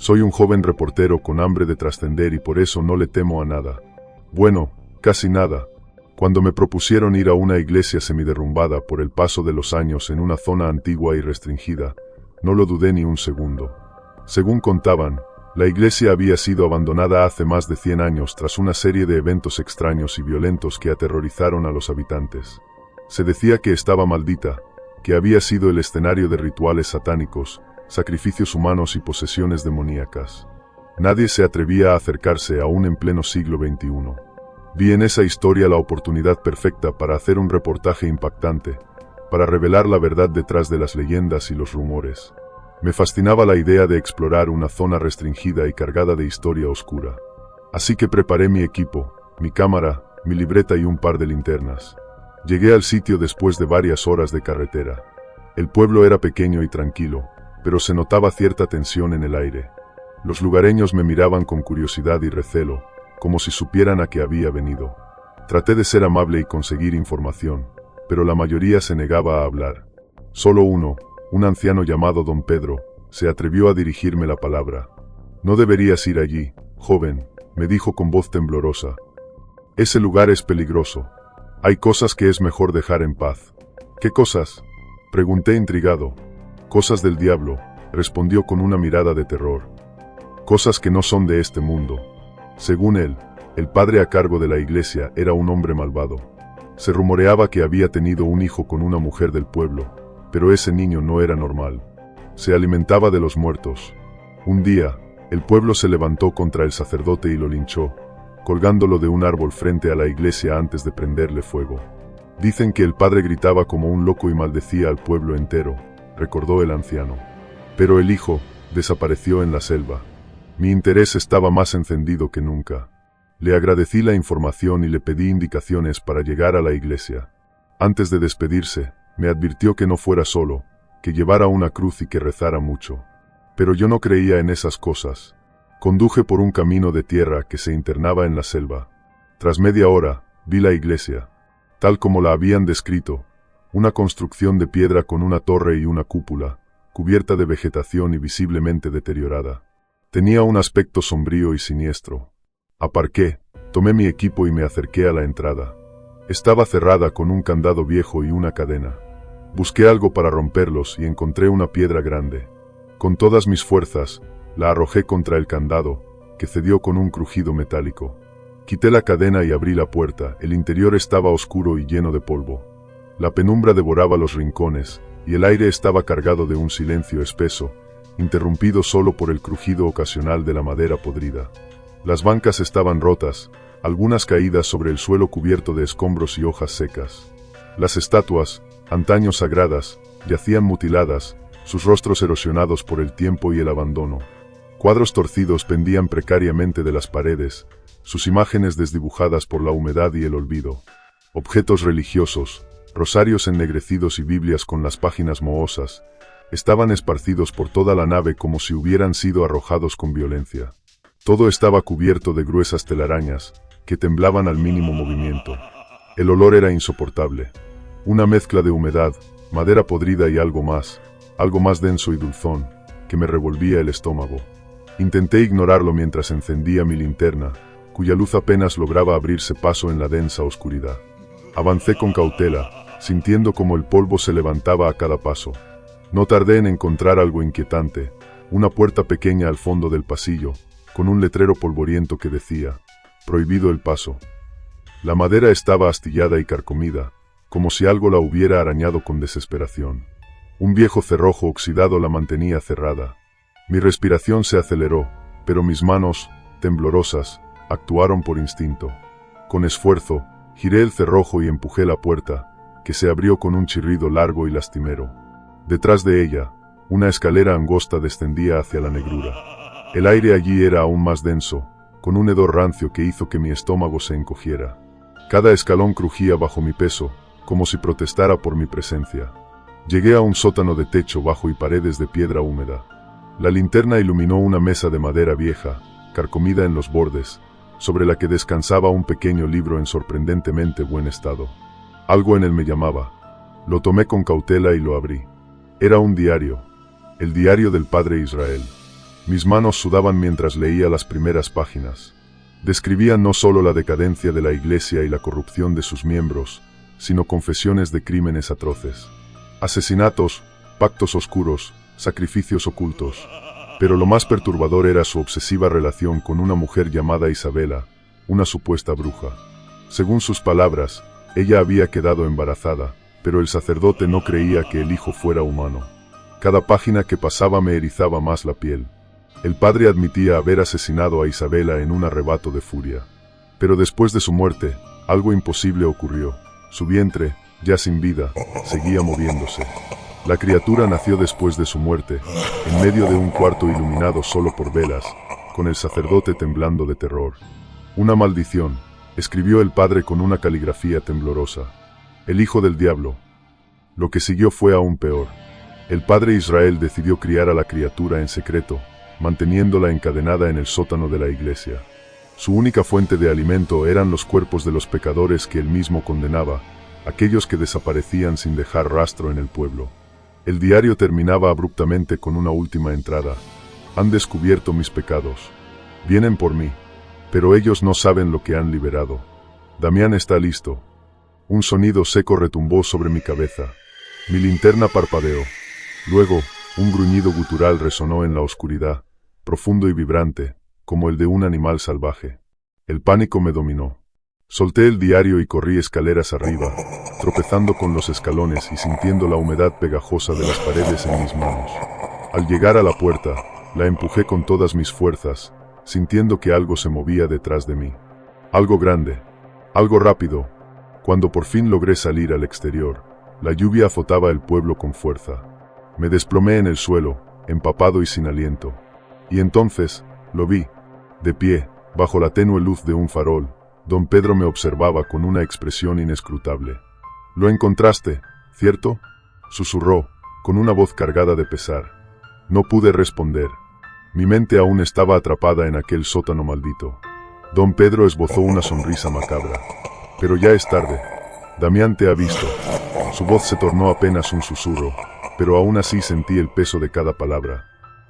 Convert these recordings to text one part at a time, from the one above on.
Soy un joven reportero con hambre de trascender y por eso no le temo a nada. Bueno, casi nada. Cuando me propusieron ir a una iglesia semiderrumbada por el paso de los años en una zona antigua y restringida, no lo dudé ni un segundo. Según contaban, la iglesia había sido abandonada hace más de 100 años tras una serie de eventos extraños y violentos que aterrorizaron a los habitantes. Se decía que estaba maldita, que había sido el escenario de rituales satánicos, sacrificios humanos y posesiones demoníacas. Nadie se atrevía a acercarse aún en pleno siglo XXI. Vi en esa historia la oportunidad perfecta para hacer un reportaje impactante, para revelar la verdad detrás de las leyendas y los rumores. Me fascinaba la idea de explorar una zona restringida y cargada de historia oscura. Así que preparé mi equipo, mi cámara, mi libreta y un par de linternas. Llegué al sitio después de varias horas de carretera. El pueblo era pequeño y tranquilo, pero se notaba cierta tensión en el aire. Los lugareños me miraban con curiosidad y recelo, como si supieran a qué había venido. Traté de ser amable y conseguir información, pero la mayoría se negaba a hablar. Solo uno, un anciano llamado Don Pedro, se atrevió a dirigirme la palabra. «No deberías ir allí, joven», me dijo con voz temblorosa. «Ese lugar es peligroso. Hay cosas que es mejor dejar en paz». «¿Qué cosas?», pregunté intrigado. «Cosas del diablo», respondió con una mirada de terror. «Cosas que no son de este mundo». Según él, el padre a cargo de la iglesia era un hombre malvado. Se rumoreaba que había tenido un hijo con una mujer del pueblo, pero ese niño no era normal. Se alimentaba de los muertos. Un día, el pueblo se levantó contra el sacerdote y lo linchó, colgándolo de un árbol frente a la iglesia antes de prenderle fuego. Dicen que el padre gritaba como un loco y maldecía al pueblo entero, recordó el anciano. Pero el hijo desapareció en la selva. Mi interés estaba más encendido que nunca. Le agradecí la información y le pedí indicaciones para llegar a la iglesia. Antes de despedirse, me advirtió que no fuera solo, que llevara una cruz y que rezara mucho. Pero yo no creía en esas cosas. Conduje por un camino de tierra que se internaba en la selva. Tras media hora, vi la iglesia, tal como la habían descrito, una construcción de piedra con una torre y una cúpula, cubierta de vegetación y visiblemente deteriorada. Tenía un aspecto sombrío y siniestro. Aparqué, tomé mi equipo y me acerqué a la entrada. Estaba cerrada con un candado viejo y una cadena. Busqué algo para romperlos y encontré una piedra grande. Con todas mis fuerzas, la arrojé contra el candado, que cedió con un crujido metálico. Quité la cadena y abrí la puerta. El interior estaba oscuro y lleno de polvo. La penumbra devoraba los rincones, y el aire estaba cargado de un silencio espeso, interrumpido solo por el crujido ocasional de la madera podrida. Las bancas estaban rotas, algunas caídas sobre el suelo cubierto de escombros y hojas secas. Las estatuas, antaño sagradas, yacían mutiladas, sus rostros erosionados por el tiempo y el abandono. Cuadros torcidos pendían precariamente de las paredes, sus imágenes desdibujadas por la humedad y el olvido. Objetos religiosos, rosarios ennegrecidos y Biblias con las páginas mohosas, estaban esparcidos por toda la nave como si hubieran sido arrojados con violencia. Todo estaba cubierto de gruesas telarañas, que temblaban al mínimo movimiento. El olor era insoportable. Una mezcla de humedad, madera podrida y algo más denso y dulzón, que me revolvía el estómago. Intenté ignorarlo mientras encendía mi linterna, cuya luz apenas lograba abrirse paso en la densa oscuridad. Avancé con cautela, sintiendo como el polvo se levantaba a cada paso. No tardé en encontrar algo inquietante, una puerta pequeña al fondo del pasillo, con un letrero polvoriento que decía, «Prohibido el paso». La madera estaba astillada y carcomida, como si algo la hubiera arañado con desesperación. Un viejo cerrojo oxidado la mantenía cerrada. Mi respiración se aceleró, pero mis manos, temblorosas, actuaron por instinto. Con esfuerzo, giré el cerrojo y empujé la puerta, que se abrió con un chirrido largo y lastimero. Detrás de ella, una escalera angosta descendía hacia la negrura. El aire allí era aún más denso, con un hedor rancio que hizo que mi estómago se encogiera. Cada escalón crujía bajo mi peso, como si protestara por mi presencia. Llegué a un sótano de techo bajo y paredes de piedra húmeda. La linterna iluminó una mesa de madera vieja, carcomida en los bordes, sobre la que descansaba un pequeño libro en sorprendentemente buen estado. Algo en él me llamaba. Lo tomé con cautela y lo abrí. Era un diario, el diario del padre Israel. Mis manos sudaban mientras leía las primeras páginas. Describían no solo la decadencia de la Iglesia y la corrupción de sus miembros, sino confesiones de crímenes atroces. Asesinatos, pactos oscuros, sacrificios ocultos. Pero lo más perturbador era su obsesiva relación con una mujer llamada Isabela, una supuesta bruja. Según sus palabras, ella había quedado embarazada, pero el sacerdote no creía que el hijo fuera humano. Cada página que pasaba me erizaba más la piel. El padre admitía haber asesinado a Isabela en un arrebato de furia. Pero después de su muerte, algo imposible ocurrió. Su vientre, ya sin vida, seguía moviéndose. La criatura nació después de su muerte, en medio de un cuarto iluminado solo por velas, con el sacerdote temblando de terror. Una maldición, escribió el padre con una caligrafía temblorosa. El hijo del diablo. Lo que siguió fue aún peor. El padre Israel decidió criar a la criatura en secreto, manteniéndola encadenada en el sótano de la iglesia. Su única fuente de alimento eran los cuerpos de los pecadores que él mismo condenaba, aquellos que desaparecían sin dejar rastro en el pueblo. El diario terminaba abruptamente con una última entrada. Han descubierto mis pecados. Vienen por mí. Pero ellos no saben lo que han liberado. Damián está listo. Un sonido seco retumbó sobre mi cabeza. Mi linterna parpadeó. Luego, un gruñido gutural resonó en la oscuridad, profundo y vibrante, como el de un animal salvaje. El pánico me dominó. Solté el diario y corrí escaleras arriba, tropezando con los escalones y sintiendo la humedad pegajosa de las paredes en mis manos. Al llegar a la puerta, la empujé con todas mis fuerzas, sintiendo que algo se movía detrás de mí. Algo grande, algo rápido. Cuando por fin logré salir al exterior, la lluvia azotaba el pueblo con fuerza. Me desplomé en el suelo, empapado y sin aliento. Y entonces, lo vi, de pie, bajo la tenue luz de un farol. Don Pedro me observaba con una expresión inescrutable. «Lo encontraste, ¿cierto?», susurró, con una voz cargada de pesar. No pude responder. Mi mente aún estaba atrapada en aquel sótano maldito. Don Pedro esbozó una sonrisa macabra. «Pero ya es tarde. Damián te ha visto». Su voz se tornó apenas un susurro, pero aún así sentí el peso de cada palabra.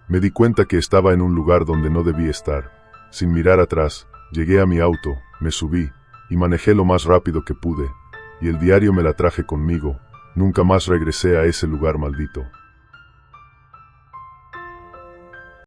Me di cuenta que estaba en un lugar donde no debí estar. Sin mirar atrás, llegué a mi auto, me subí, y manejé lo más rápido que pude, y el diario me la traje conmigo. Nunca más regresé a ese lugar maldito.